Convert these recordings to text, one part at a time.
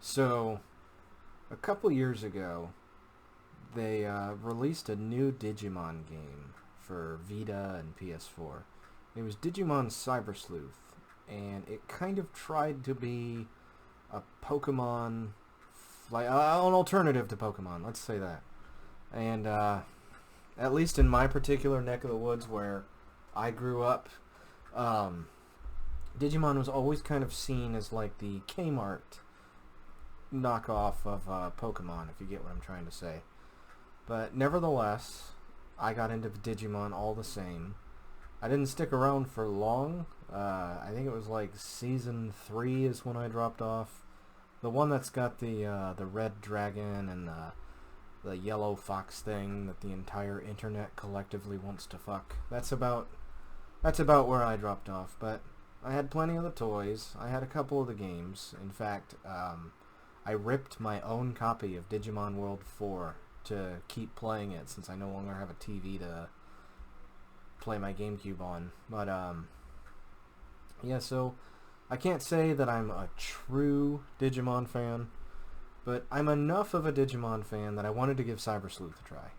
So, a couple years ago, they released a new Digimon game for Vita and PS4. It was Digimon Cyber Sleuth, and it kind of tried to be a Pokemon, like an alternative to Pokemon. Let's say that. And at least in my particular neck of the woods where I grew up, um, Digimon was always kind of seen as like the Kmart knockoff of Pokemon, if you get what I'm trying to say. But nevertheless, I got into Digimon all the same. I didn't stick around for long. I think it was like season 3 is when I dropped off. The one that's got the red dragon and the yellow fox thing that the entire internet collectively wants to fuck. That's about where I dropped off. But I had plenty of the toys. I had a couple of the games. In fact, I ripped my own copy of Digimon World 4 to keep playing it since I no longer have a TV to play my GameCube on. But yeah, so I can't say that I'm a true Digimon fan, but I'm enough of a Digimon fan that I wanted to give Cyber Sleuth a try.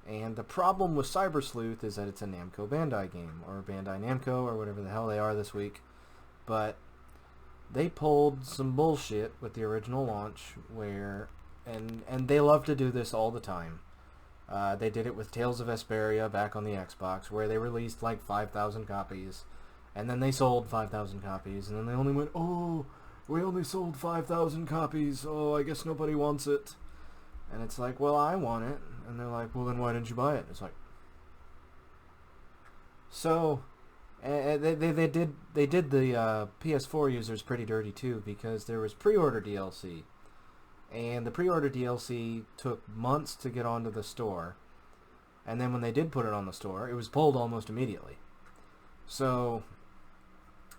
And the problem with Cyber Sleuth is that it's a Namco Bandai game, or Bandai Namco, or whatever the hell they are this week. But they pulled some bullshit with the original launch, where, and they love to do this all the time. They did it with Tales of Vesperia back on the Xbox, where they released like 5,000 copies, and then they sold 5,000 copies, and then they only went, oh, we only sold 5,000 copies, oh, I guess nobody wants it. And it's like, well, I want it. And they're like, well, then why didn't you buy it? It's like, so they did the PS4 users pretty dirty too, because there was pre-order DLC, and the pre-order DLC took months to get onto the store, and then when they did put it on the store, it was pulled almost immediately. So,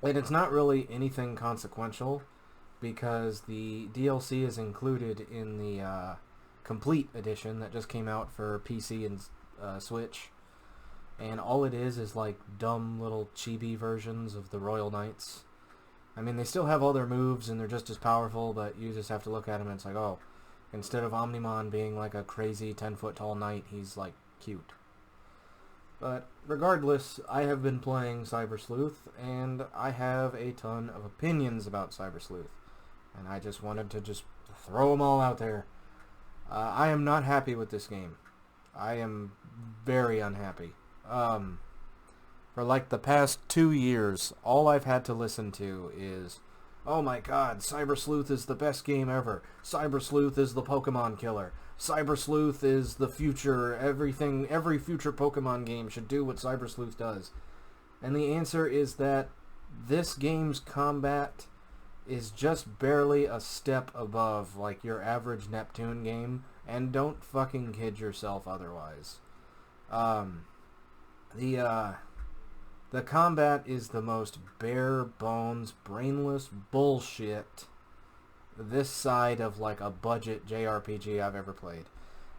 and it's not really anything consequential, because the DLC is included in the complete edition that just came out for PC and Switch, and all it is like dumb little chibi versions of the Royal Knights. I mean, they still have all their moves and they're just as powerful, but you just have to look at them and it's like, oh, instead of Omnimon being like a crazy 10-foot tall knight, he's like cute. But regardless, I have been playing Cyber Sleuth, and I have a ton of opinions about Cyber Sleuth, and I just wanted to just throw them all out there. I am not happy with this game. I am very unhappy. For like the past 2 years, all I've had to listen to is, oh my god, Cyber Sleuth is the best game ever. Cyber Sleuth is the Pokemon killer. Cyber Sleuth is the future. Every future Pokemon game should do what Cyber Sleuth does. And the answer is that this game's combat is just barely a step above like your average Neptune game, and don't fucking kid yourself otherwise. The combat is the most bare bones, brainless bullshit this side of like a budget JRPG I've ever played.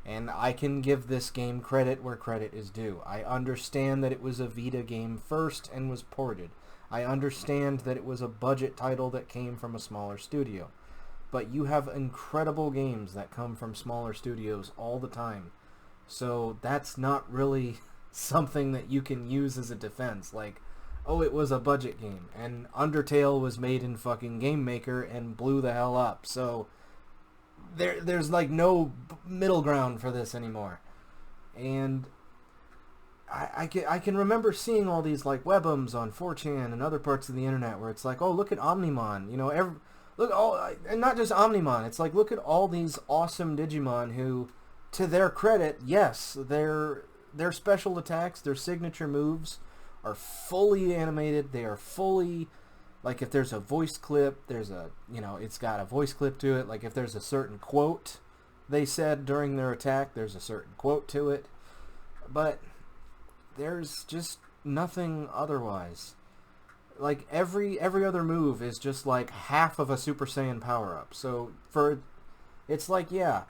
And I can give this game credit where credit is due. I understand that it was a Vita game first and was ported. I understand that it was a budget title that came from a smaller studio. But you have incredible games that come from smaller studios all the time. So that's not really something that you can use as a defense. Like, oh, it was a budget game, and Undertale was made in fucking Game Maker and blew the hell up. So there's like no middle ground for this anymore. And I can remember seeing all these like webums on 4chan and other parts of the internet where it's like, oh, look at Omnimon, you know, and not just Omnimon. It's like, look at all these awesome Digimon who, to their credit, yes, their special attacks, their signature moves are fully animated. They are fully, like, if there's a voice clip, there's a, you know, it's got a voice clip to it. Like, if there's a certain quote they said during their attack, there's a certain quote to it. But there's just nothing otherwise. Like, every other move is just like half of a Super Saiyan power-up. So it's like, yeah,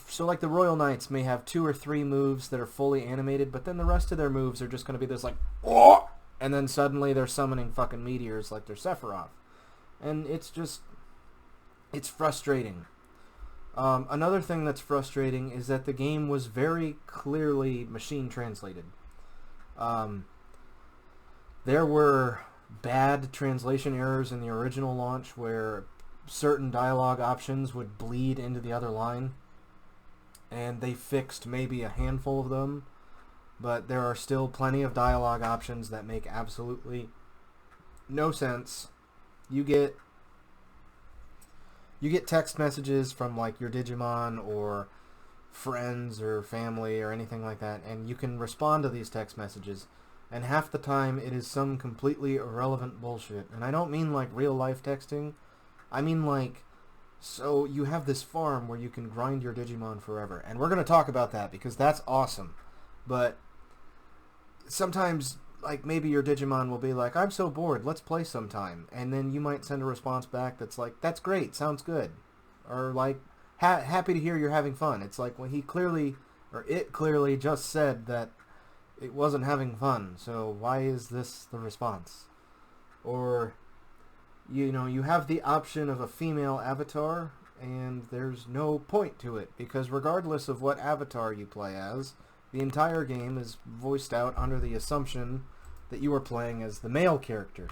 so like the Royal Knights may have 2 or 3 moves that are fully animated, but then the rest of their moves are just going to be this like, oh! And then suddenly they're summoning fucking meteors like they're Sephiroth. And it's it's frustrating. Another thing that's frustrating is that the game was very clearly machine translated. There were bad translation errors in the original launch where certain dialogue options would bleed into the other line, and they fixed maybe a handful of them, but there are still plenty of dialogue options that make absolutely no sense. You get text messages from like your Digimon or friends or family or anything like that, and you can respond to these text messages, and half the time it is some completely irrelevant bullshit. And I don't mean like real life texting. I mean like, so you have this farm where you can grind your Digimon forever, and we're going to talk about that because that's awesome. But sometimes, like, maybe your Digimon will be like, I'm so bored, let's play sometime. And then you might send a response back that's like, that's great, sounds good. Or like, happy to hear you're having fun. It's like, well, it clearly just said that it wasn't having fun, so why is this the response? Or, you know, you have the option of a female avatar, and there's no point to it, because regardless of what avatar you play as, the entire game is voiced out under the assumption that you are playing as the male character,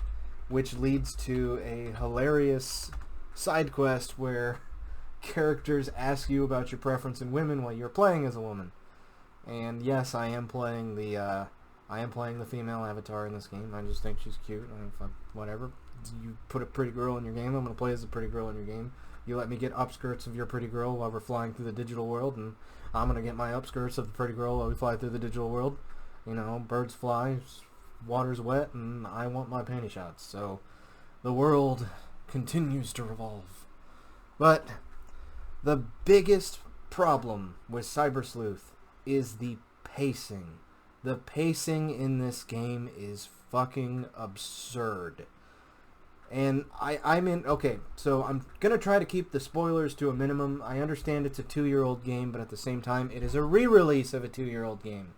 which leads to a hilarious side quest where characters ask you about your preference in women while you're playing as a woman. And yes, I am playing the female avatar in this game. I just think she's cute. Whatever. You put a pretty girl in your game, I'm going to play as a pretty girl in your game. You let me get upskirts of your pretty girl while we're flying through the digital world, and I'm going to get my upskirts of the pretty girl while we fly through the digital world. You know, birds fly, water's wet, and I want my panty shots. So the world continues to revolve. But the biggest problem with Cyber Sleuth is the pacing. The pacing in this game is fucking absurd. And okay, so I'm going to try to keep the spoilers to a minimum. I understand it's a 2-year-old game, but at the same time, it is a re-release of a 2-year-old game.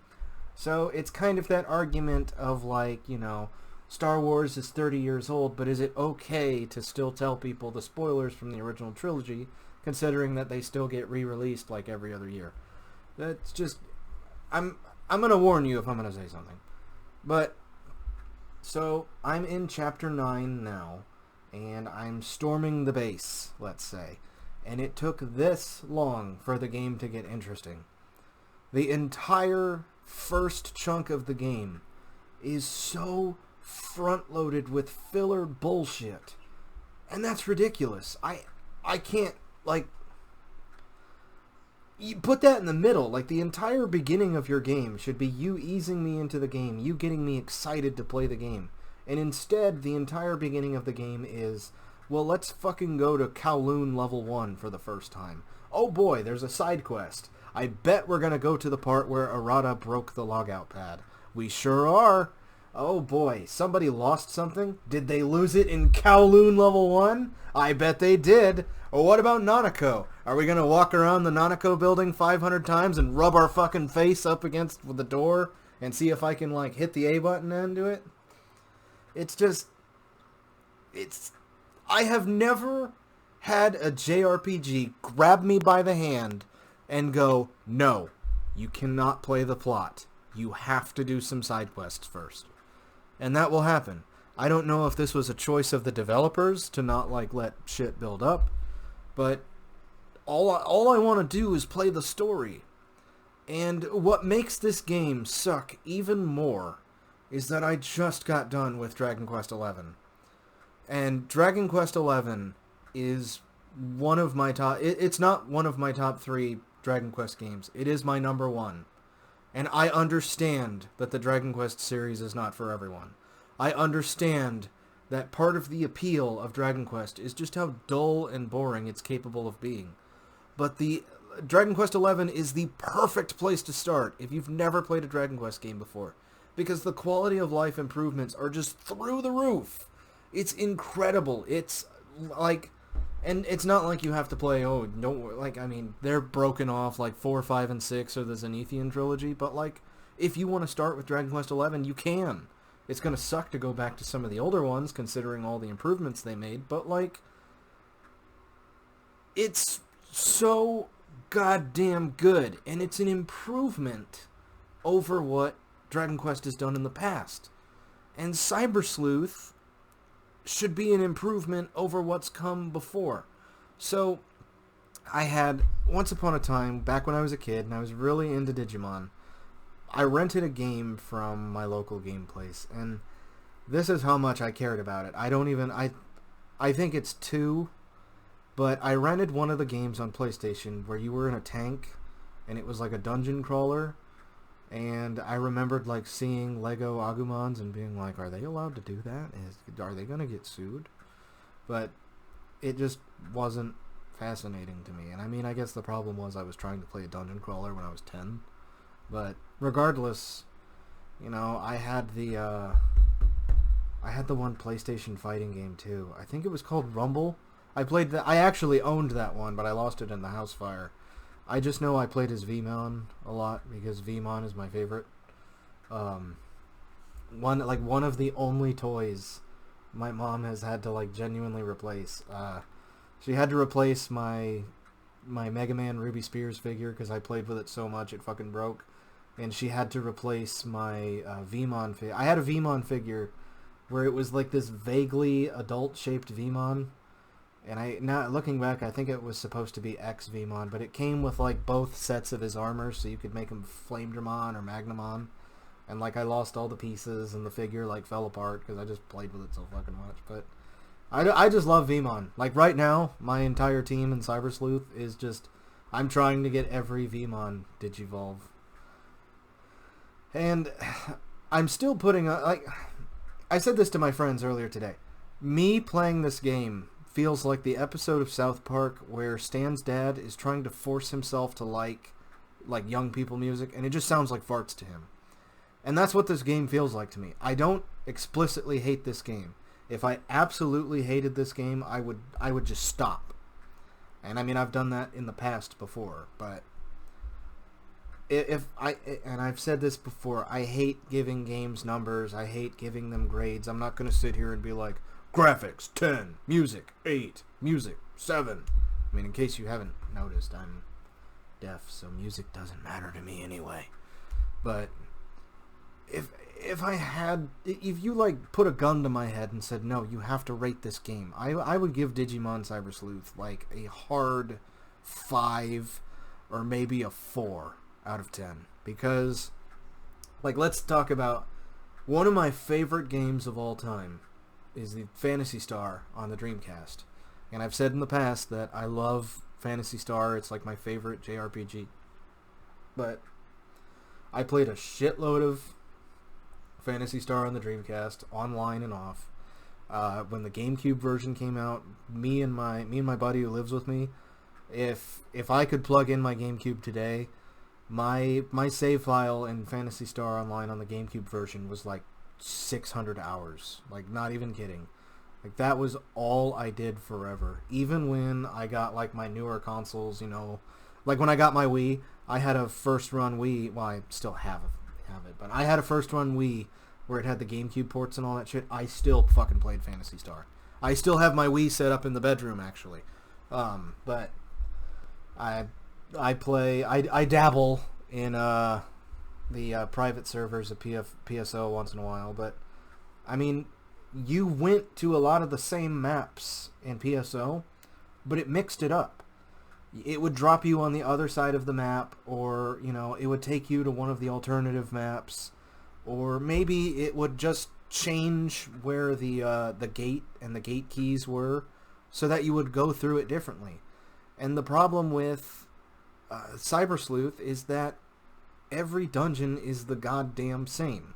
So it's kind of that argument of like, you know, Star Wars is 30 years old, but is it okay to still tell people the spoilers from the original trilogy, considering that they still get re-released like every other year? That's just... I'm going to warn you if I'm going to say something. But... so, I'm in Chapter 9 now, and I'm storming the base, let's say. And it took this long for the game to get interesting. The entire first chunk of the game is so front-loaded with filler bullshit. And that's ridiculous. I can't, like... you put that in the middle. Like, the entire beginning of your game should be you easing me into the game, you getting me excited to play the game. And instead, the entire beginning of the game is, well, let's fucking go to Kowloon level 1 for the first time. Oh boy, there's a side quest. I bet we're gonna go to the part where Arata broke the logout pad. We sure are. Oh boy, somebody lost something? Did they lose it in Kowloon level 1? I bet they did. Or what about Nanako? Are we going to walk around the Nanako building 500 times and rub our fucking face up against the door and see if I can, like, hit the A button and do it? It's just... I have never had a JRPG grab me by the hand and go, no, you cannot play the plot. You have to do some side quests first. And that will happen. I don't know if this was a choice of the developers to not, like, let shit build up, but all I want to do is play the story. And what makes this game suck even more is that I just got done with Dragon Quest XI. And Dragon Quest XI is one of my top... It's not one of my top 3 Dragon Quest games. It is my number 1. And I understand that the Dragon Quest series is not for everyone. I understand that part of the appeal of Dragon Quest is just how dull and boring it's capable of being. But the Dragon Quest XI is the perfect place to start if you've never played a Dragon Quest game before. Because the quality of life improvements are just through the roof. It's incredible. It's like... and it's not like you have to play, they're broken off like 4, 5, and 6 or the Zenithian trilogy, but like, if you want to start with Dragon Quest XI, you can. It's going to suck to go back to some of the older ones, considering all the improvements they made, but like, It's so goddamn good, and it's an improvement over what Dragon Quest has done in the past. And Cyber Sleuth should be an improvement over what's come before. So, I had, once upon a time, back when I was a kid, and I was really into Digimon, I rented a game from my local game place, and this is how much I cared about it. I think it's 2, but I rented one of the games on PlayStation where you were in a tank, and it was like a dungeon crawler, and I remembered like seeing Lego Agumons and being like, are they allowed to do that? Are they going to get sued? But it just wasn't fascinating to me. And I mean, I guess the problem was I was trying to play a dungeon crawler when I was 10. But regardless, you know, I had the one PlayStation fighting game too. I think it was called Rumble. I actually owned that one, but I lost it in the house fire. I just know I played as Vmon a lot because Vmon is my favorite. One of the only toys my mom has had to like genuinely replace. She had to replace my Mega Man Ruby Spears figure because I played with it so much it fucking broke, and she had to replace my Vmon figure. I had a Vmon figure where it was like this vaguely adult-shaped Vmon. And now looking back, I think it was supposed to be X Vmon, but it came with like both sets of his armor, so you could make him Flame Dramon or Magnamon. And like I lost all the pieces, and the figure like fell apart because I just played with it so fucking much. But I just love Vmon. Like right now, my entire team in Cyber Sleuth is just, I'm trying to get every Vmon Digivolve. And I'm still putting like I said this to my friends earlier today. Me playing this game feels like the episode of South Park where Stan's dad is trying to force himself to like young people music, and it just sounds like farts to him. And that's what this game feels like to me. I don't explicitly hate this game. If I absolutely hated this game, I would just stop. And I mean, I've done that in the past before, but and I've said this before, I hate giving games numbers. I hate giving them grades. I'm not going to sit here and be like, graphics 10, music 8, music 7. I mean, in case you haven't noticed, I'm deaf, so music doesn't matter to me anyway. But if you like put a gun to my head and said, no, you have to rate this game, I would give Digimon Cyber Sleuth like a hard 5 or maybe a 4 out of 10. Because, like, let's talk about one of my favorite games of all time is the Phantasy Star on the Dreamcast. And I've said in the past that I love Phantasy Star. It's like my favorite JRPG. But I played a shitload of Phantasy Star on the Dreamcast, online and off. When the GameCube version came out, me and my buddy who lives with me, if I could plug in my GameCube today, my save file in Phantasy Star Online on the GameCube version was like 600 hours. Like, not even kidding. Like, that was all I did forever. Even when I got like my newer consoles, you know, like when I got my Wii, I had a first run Wii. Well, I still have it, but I had a first run Wii where it had the GameCube ports and all that shit. I still fucking played Phantasy Star. I still have my Wii set up in the bedroom, actually. But I dabble in the private servers of PSO once in a while, but I mean, you went to a lot of the same maps in PSO, but it mixed it up. It would drop you on the other side of the map, or, you know, it would take you to one of the alternative maps, or maybe it would just change where the gate and the gate keys were, so that you would go through it differently. And the problem with Cyber Sleuth is that every dungeon is the goddamn same.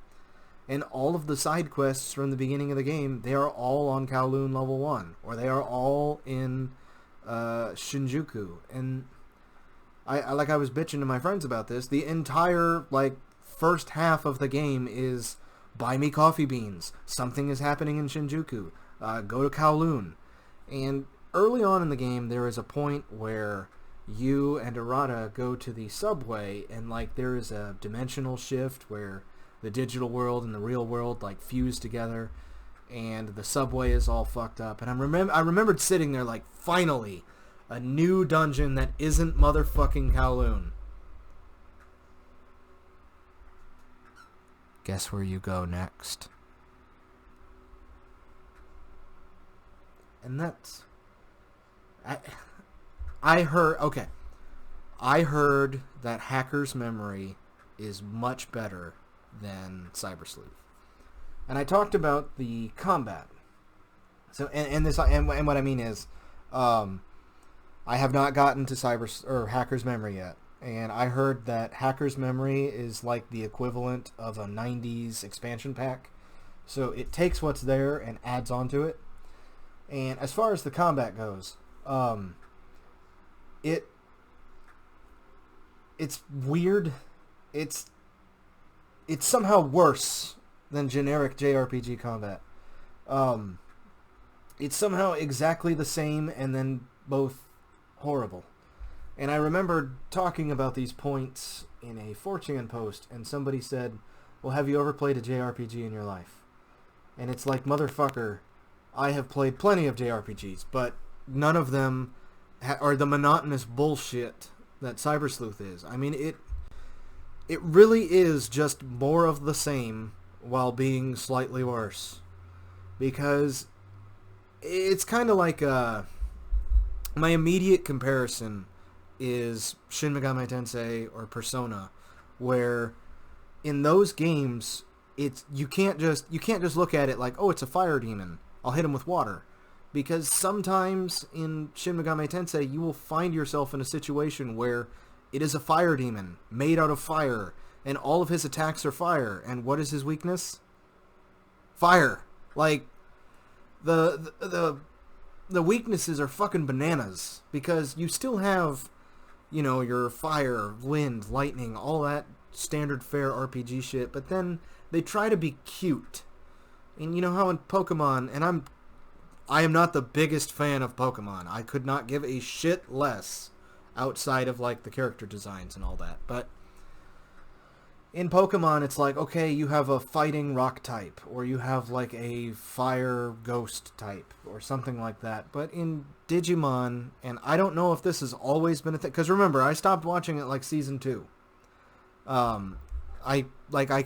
And all of the side quests from the beginning of the game, they are all on Kowloon level 1. Or they are all in Shinjuku. And I was bitching to my friends about this. The entire, like, first half of the game is, buy me coffee beans. Something is happening in Shinjuku. Go to Kowloon. And early on in the game, there is a point where you and Arata go to the subway, and like there is a dimensional shift where the digital world and the real world like fuse together, and the subway is all fucked up. And I remembered sitting there like, finally, A new dungeon that isn't motherfucking Kowloon. Guess where you go next? And that's... I heard... Okay. I heard that Hacker's Memory is much better than Cyber Sleuth. And I talked about the combat. So, and what I mean is, I have not gotten to Hacker's Memory yet. And I heard that Hacker's Memory is like the equivalent of a 90s expansion pack. So it takes what's there and adds onto it. And as far as the combat goes, it's weird. It's somehow worse than generic JRPG combat. It's somehow exactly the same and then both horrible. And I remember talking about these points in a 4chan post, and somebody said, well, have you ever played a JRPG in your life? And it's like, motherfucker, I have played plenty of JRPGs, but none of them are the monotonous bullshit that Cyber Sleuth is. I mean, it really is just more of the same while being slightly worse. Because it's kind of like my immediate comparison is Shin Megami Tensei or Persona, where in those games you can't just look at it like, oh, it's a fire demon, I'll hit him with water. Because sometimes in Shin Megami Tensei you will find yourself in a situation where it is a fire demon made out of fire, and all of his attacks are fire. And what is his weakness? Fire. Like, the weaknesses are fucking bananas, because you still have, you know, your fire, wind, lightning, all that standard fare RPG shit, but then they try to be cute. And you know how in Pokemon, and I am not the biggest fan of Pokemon. I could not give a shit less outside of, like, the character designs and all that. But in Pokemon, it's like, okay, you have a fighting rock type, or you have, like, a fire ghost type, or something like that. But in Digimon, and I don't know if this has always been a thing, because remember, I stopped watching it, like, Season 2. I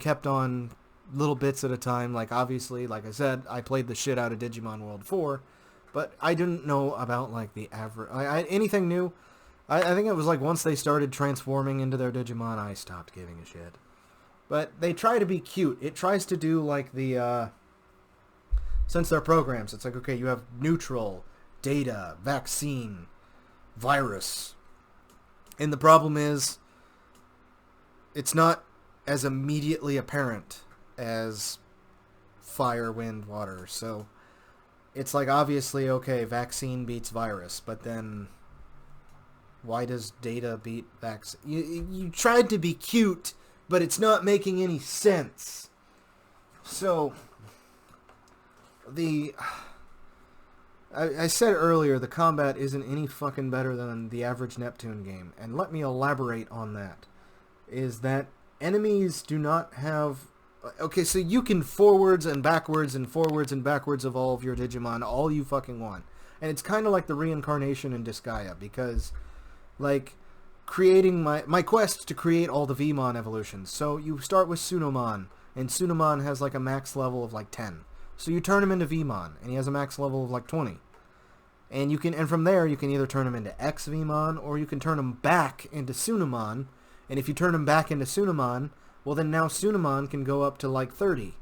kept on little bits at a time. Like, obviously, like I said, I played the shit out of Digimon World 4, but I didn't know about, like, the average... anything new. I think it was, like, once they started transforming into their Digimon, I stopped giving a shit. But they try to be cute. It tries to do, like, the, since they're programs, it's like, okay, you have neutral, data, vaccine, virus. And the problem is, it's not as immediately apparent as fire, wind, water. So it's like, obviously, okay, vaccine beats virus, but then why does data beat vaccine? You tried to be cute, but it's not making any sense. So I said earlier, the combat isn't any fucking better than the average Neptune game, and let me elaborate on that. Is that enemies do not have... Okay, so you can forwards and backwards evolve your Digimon all you fucking want. And it's kind of like the reincarnation in Disgaea, because, like, creating my quest to create all the Vmon evolutions. So you start with Sunomon, and Sunomon has, like, a max level of, like, 10. So you turn him into Vmon, and he has a max level of, like, 20. And from there, you can either turn him into X Vmon, or you can turn him back into Sunomon. And if you turn him back into Sunomon, well, then now Sunomon can go up to, like, 30.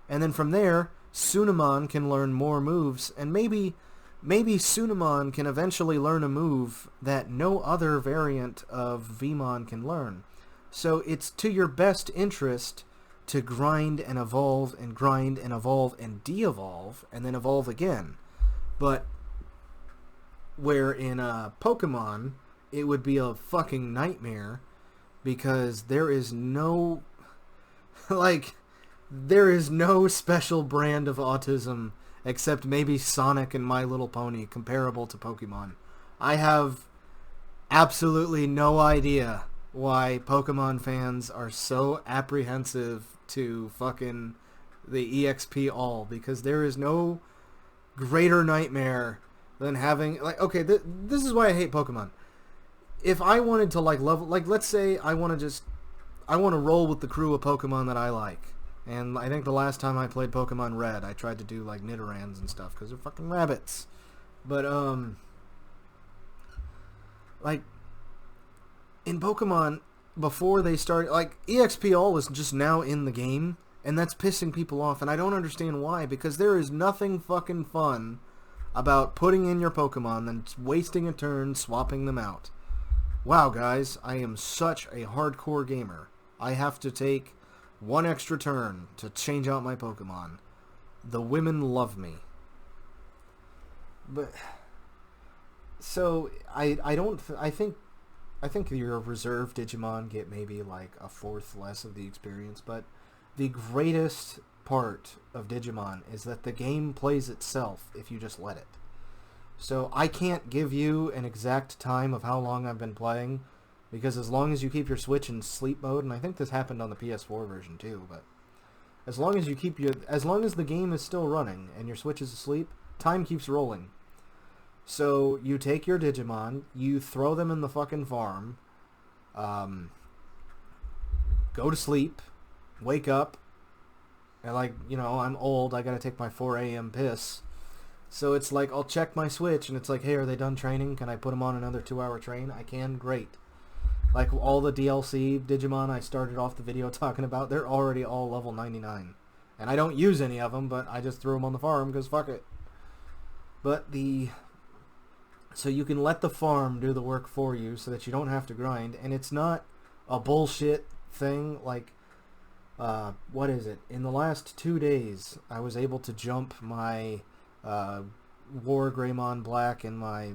And then from there, Sunomon can learn more moves, and maybe Sunomon can eventually learn a move that no other variant of Vmon can learn. So it's to your best interest to grind and evolve and grind and evolve and de-evolve and then evolve again. But where in Pokemon, it would be a fucking nightmare, because there is no, like, there is no special brand of autism except maybe Sonic and My Little Pony comparable to Pokemon. I have absolutely no idea why Pokemon fans are so apprehensive to fucking the EXP all, because there is no greater nightmare than having, like, okay, this is why I hate Pokemon. If I wanted to, like, level, like, let's say I want to roll with the crew of Pokemon that I like. And I think the last time I played Pokemon Red, I tried to do, like, Nidorans and stuff, because they're fucking rabbits. But, like, in Pokemon, before they started, like, EXP All is just now in the game, and that's pissing people off, and I don't understand why, because there is nothing fucking fun about putting in your Pokemon and wasting a turn swapping them out. Wow, guys, I am such a hardcore gamer. I have to take one extra turn to change out my Pokemon. The women love me. But, so, I think your reserve Digimon get maybe like a fourth less of the experience, but the greatest part of Digimon is that the game plays itself if you just let it. So I can't give you an exact time of how long I've been playing, because as long as you keep your Switch in sleep mode, and I think this happened on the PS4 version too, but as long as the game is still running and your Switch is asleep, time keeps rolling. So you take your Digimon, you throw them in the fucking farm, go to sleep, wake up, and like, you know, I'm old, I gotta take my 4 a.m. piss. So it's like, I'll check my Switch, and it's like, hey, are they done training? Can I put them on another 2-hour train? I can, great. Like, all the DLC Digimon I started off the video talking about, they're already all level 99. And I don't use any of them, but I just threw them on the farm, because fuck it. But so you can let the farm do the work for you, so that you don't have to grind, and it's not a bullshit thing, like, what is it? In the last 2 days, I was able to jump my War Greymon Black and my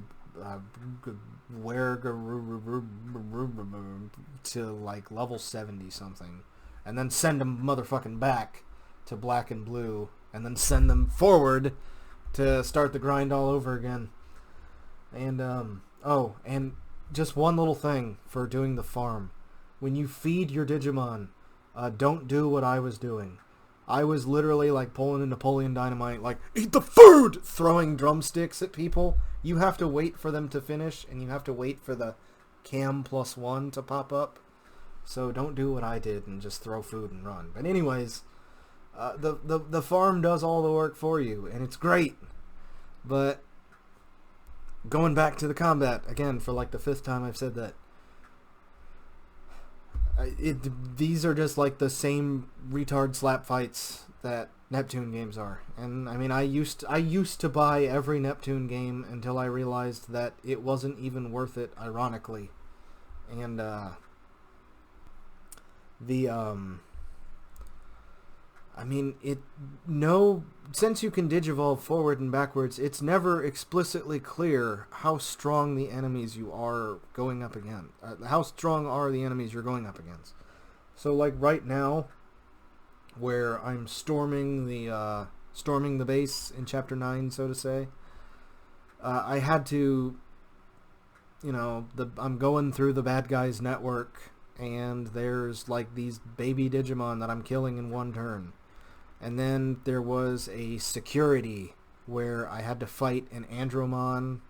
to like level 70 something, and then send them motherfucking back to Black and Blue, and then send them forward to start the grind all over again. And and just one little thing for doing the farm: when you feed your Digimon, don't do what I was doing. I was literally like pulling a Napoleon Dynamite, like, eat the food! Throwing drumsticks at people. You have to wait for them to finish, and you have to wait for the cam +1 to pop up. So don't do what I did and just throw food and run. But anyways, the farm does all the work for you, and it's great. But going back to the combat, again, for like the 5th time I've said that, these are just like the same retard slap fights that Neptune games are. And I mean, I used to buy every Neptune game until I realized that it wasn't even worth it, ironically. And I mean, since you can digivolve forward and backwards, it's never explicitly clear how strong the enemies you are going up against. How strong are the enemies you're going up against? So, like right now, where I'm storming the base in Chapter 9, so to say, I had to, you know, I'm going through the bad guys' network, and there's like these baby Digimon that I'm killing in one turn. And then there was a security where I had to fight an Andromon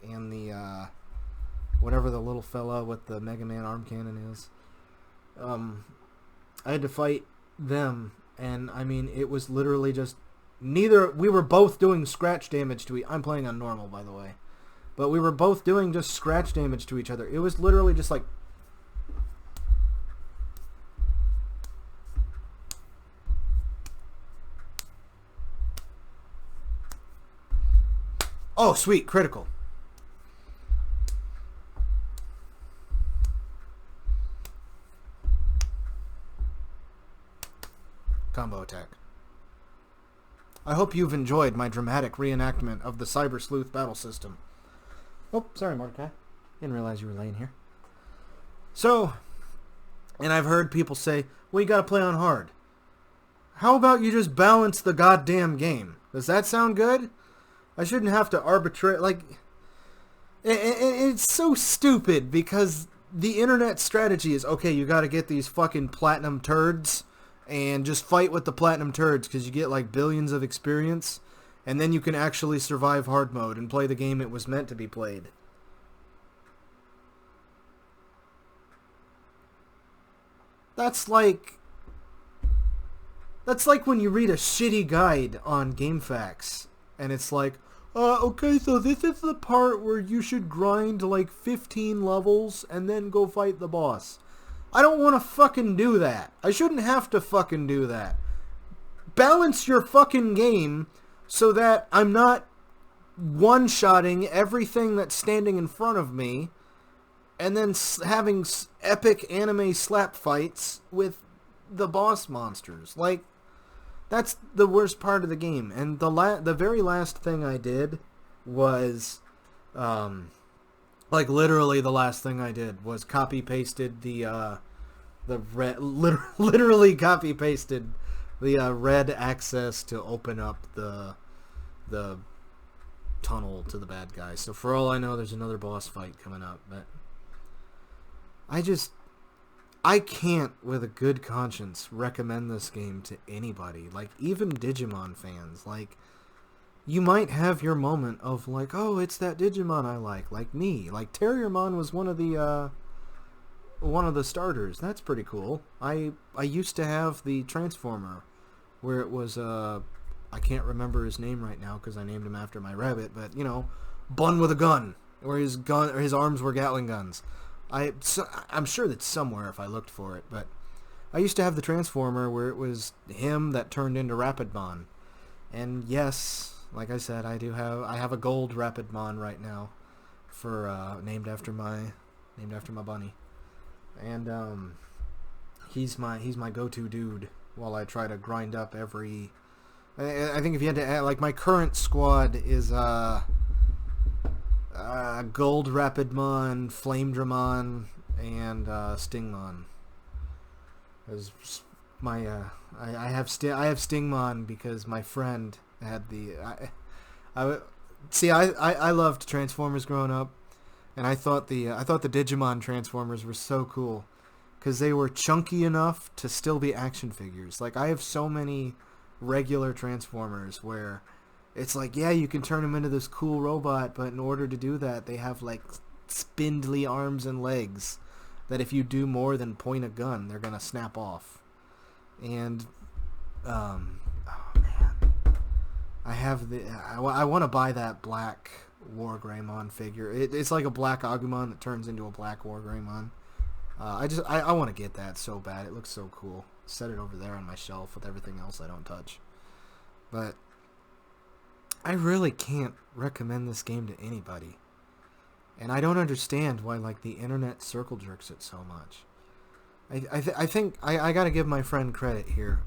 and the, whatever the little fella with the Mega Man arm cannon is. I had to fight them, and I mean, it was literally just, we were both doing scratch damage to I'm playing on normal, by the way. But we were both doing just scratch damage to each other. It was literally just like, oh, sweet, critical. Combo attack. I hope you've enjoyed my dramatic reenactment of the Cyber Sleuth battle system. Oh, sorry, Mordecai. Didn't realize you were laying here. So, and I've heard people say, well, you gotta play on hard. How about you just balance the goddamn game? Does that sound good? I shouldn't have to arbitrate, like, it's so stupid, because the internet strategy is, okay, you gotta get these fucking platinum turds, and just fight with the platinum turds, because you get, like, billions of experience, and then you can actually survive hard mode and play the game it was meant to be played. That's like when you read a shitty guide on GameFAQs, and it's like, okay, so this is the part where you should grind like 15 levels and then go fight the boss. I don't want to fucking do that. I shouldn't have to fucking do that. Balance your fucking game so that I'm not one-shotting everything that's standing in front of me and then having epic anime slap fights with the boss monsters. Like, that's the worst part of the game. And the very last thing I did was, like, literally the last thing I did was copy-pasted literally copy-pasted the red access to open up the tunnel to the bad guy. So for all I know, there's another boss fight coming up, but I can't, with a good conscience, recommend this game to anybody. Like, even Digimon fans. Like, you might have your moment of, like, oh, it's that Digimon I like me. Like, Terriermon was one of the starters. That's pretty cool. I used to have the Transformer, where it was, I can't remember his name right now, because I named him after my rabbit, but, you know, Bun with a gun, where his arms were Gatling guns. I'm sure that's somewhere if I looked for it, but I used to have the Transformer where it was him that turned into Rapidmon. And yes, like I said, I have a gold Rapidmon right now for named after my bunny. And he's my go-to dude while I try to grind up every I think if you had to add, like, my current squad is Gold Rapidmon, Flamedramon, and Stingmon. Because my I have Stingmon because my friend had the I loved Transformers growing up, and I thought the Digimon Transformers were so cool because they were chunky enough to still be action figures. Like, I have so many regular Transformers where it's like, yeah, you can turn them into this cool robot, but in order to do that, they have, like, spindly arms and legs that if you do more than point a gun, they're gonna snap off. And, oh man, I want to buy that black War Greymon figure. It's like a black Agumon that turns into a black War Greymon. I want to get that so bad. It looks so cool. Set it over there on my shelf with everything else I don't touch. But I really can't recommend this game to anybody. And I don't understand why, like, the internet circle jerks it so much. I think I gotta give my friend credit here.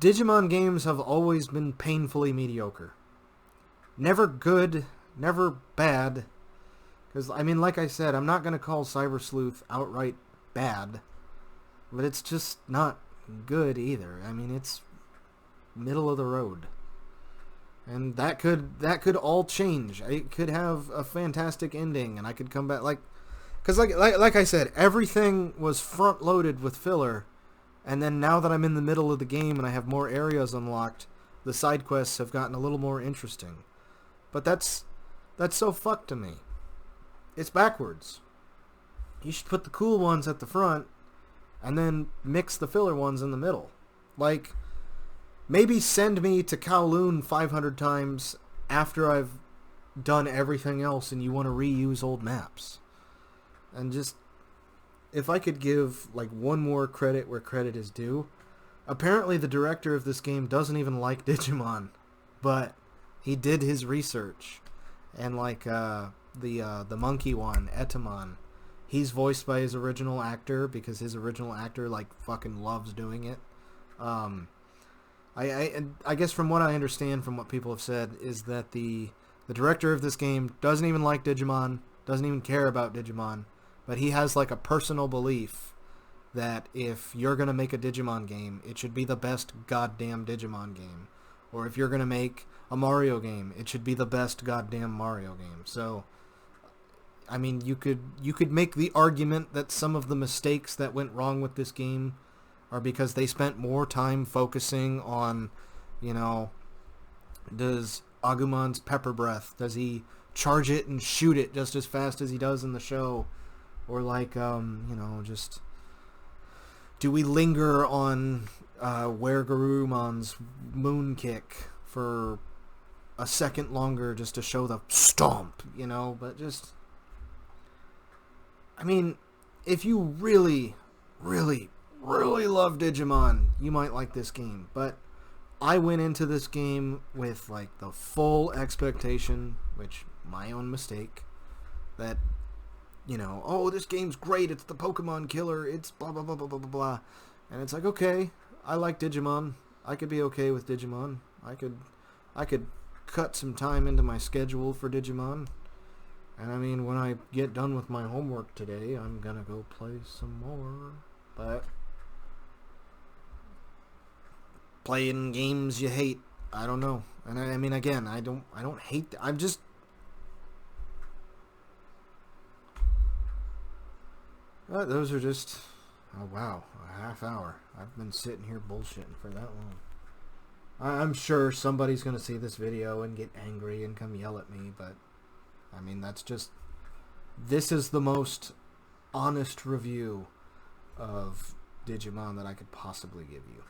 Digimon games have always been painfully mediocre. Never good, never bad. Because, I mean, like I said, I'm not gonna call Cyber Sleuth outright bad. But it's just not good either. I mean, it's middle of the road. And that could all change. It could have a fantastic ending, and I could come back, because like I said, everything was front loaded with filler, and then now that I'm in the middle of the game and I have more areas unlocked, the side quests have gotten a little more interesting. But that's so fucked to me. It's backwards. You should put the cool ones at the front, and then mix the filler ones in the middle. Like, maybe send me to Kowloon 500 times after I've done everything else and you want to reuse old maps. And just, if I could give, like, one more credit where credit is due. Apparently the director of this game doesn't even like Digimon, but he did his research. And, like, the monkey one, Etamon, he's voiced by his original actor because his original actor, like, fucking loves doing it. I guess from what I understand from what people have said is that the director of this game doesn't even like Digimon, doesn't even care about Digimon, but he has, like, a personal belief that if you're going to make a Digimon game, it should be the best goddamn Digimon game. Or if you're going to make a Mario game, it should be the best goddamn Mario game. So, I mean, you could make the argument that some of the mistakes that went wrong with this game are because they spent more time focusing on, you know, Does Agumon's pepper breath, does he charge it and shoot it just as fast as he does in the show? Or like, just... Do we linger on Where Garumon's moon kick for a second longer just to show the stomp, But just... I mean, if you really, really, really love Digimon, you might like this game. But I went into this game with like the full expectation, which my own mistake, that oh, this game's great, it's the Pokemon killer, it's blah blah blah blah blah blah blah. And it's like, okay, I like Digimon. I could be okay with Digimon. I could cut some time into my schedule for Digimon. And I mean, when I get done with my homework today, I'm gonna go play some more. But playing games you hate, I don't know. And I mean, again, I don't hate. I'm just... those are just... Oh wow, a half hour. I've been sitting here bullshitting for that long. I'm sure somebody's gonna see this video and get angry and come yell at me, but I mean, that's just... This is the most honest review of Digimon that I could possibly give you.